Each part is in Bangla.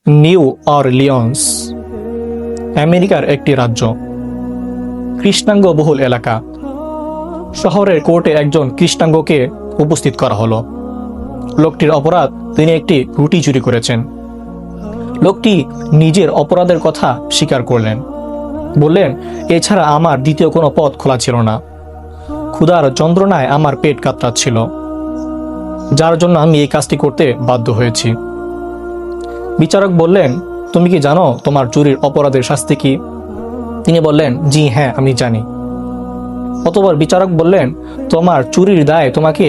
নিউ অরলিয়ন্স আমেরিকার একটি রাজ্য, কৃষ্ণাঙ্গ বহুল এলাকা। শহরের কোর্টে একজন কৃষ্ণাঙ্গকে উপস্থিত করা হলো। লোকটির অপরাধ, তিনি একটি রুটি চুরি করেছেন। লোকটি নিজের অপরাধের কথা স্বীকার করলেন, বললেন, এছাড়া আমার দ্বিতীয় কোনো পথ খোলা ছিল না। ক্ষুধার যন্ত্রণায় আমার পেট কাতরাচ্ছিল, যার জন্য আমি এই কাজটি করতে বাধ্য হয়েছি। বিচারক বললেন, তুমি কি জানো তোমার চুরির অপরাধের শাস্তি কি? তিনি বললেন, জি হ্যাঁ, আমি জানি। অতঃপর বিচারক বললেন, তোমার চুরির দায়ে তোমাকে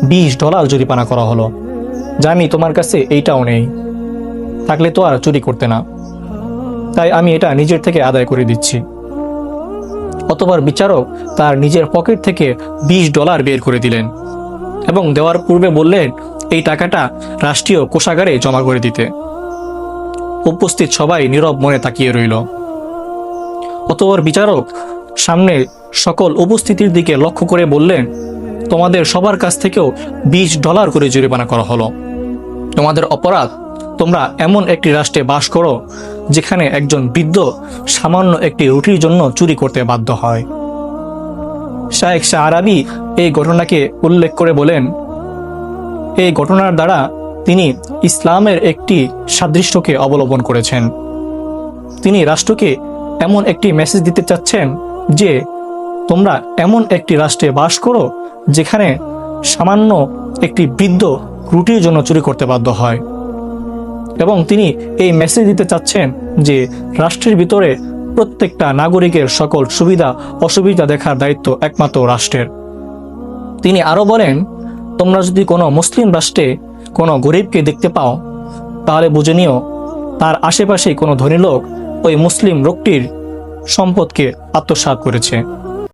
$20 জরিমানা করা হলো। জানি তোমার কাছে এইটাও নেই, থাকলে তো আর চুরি করতে না, তাই আমি এটা নিজের থেকে আদায় করে দিচ্ছি। অতঃপর বিচারক তার নিজের পকেট থেকে $20 বের করে দিলেন এবং দেওয়ার পূর্বে বললেন, এই টাকাটা রাষ্ট্রীয় কোষাগারে জমা করে দিতে। উপস্থিত সবাই নীরব মনে তাকিয়ে রইল। অতঃপর বিচারক সামনে সকল উপস্থিতির দিকে লক্ষ্য করে বললেন, তোমাদের সবার কাছ থেকেও $20 করে জরিমানা করা হলো। তোমাদের অপরাধ, তোমরা এমন একটি রাষ্ট্রে বাস করো যেখানে একজন বৃদ্ধ সামান্য একটি রুটির জন্য চুরি করতে বাধ্য হয়। শায়েখ শাহরাবি এই ঘটনাকে উল্লেখ করে বলেন, এই ঘটনার দ্বারা তিনি ইসলামের একটি সাদৃশ্যকে অবলম্বন করেছেন। তিনি রাষ্ট্রকে এমন একটি মেসেজ দিতে চাচ্ছেন যে তোমরা এমন একটি রাষ্ট্রে বাস করো যেখানে সামান্য একটি বৃদ্ধ রুটির জন্য চুরি করতে বাধ্য হয়, এবং তিনি এই মেসেজ দিতে চাচ্ছেন যে রাষ্ট্রের ভিতরে প্রত্যেকটা নাগরিকের সকল সুবিধা অসুবিধা দেখার দায়িত্ব একমাত্র রাষ্ট্রের। তিনি আরও বলেন, তোমরা যদি কোনো মুসলিম রাষ্ট্রে কোনো গরিবকে দেখতে পাও, তাহলে বুঝে নিও তার আশেপাশে কোনো ধনী লোক ওই মুসলিম লোকটির সম্পদকে আত্মসাৎ করেছে।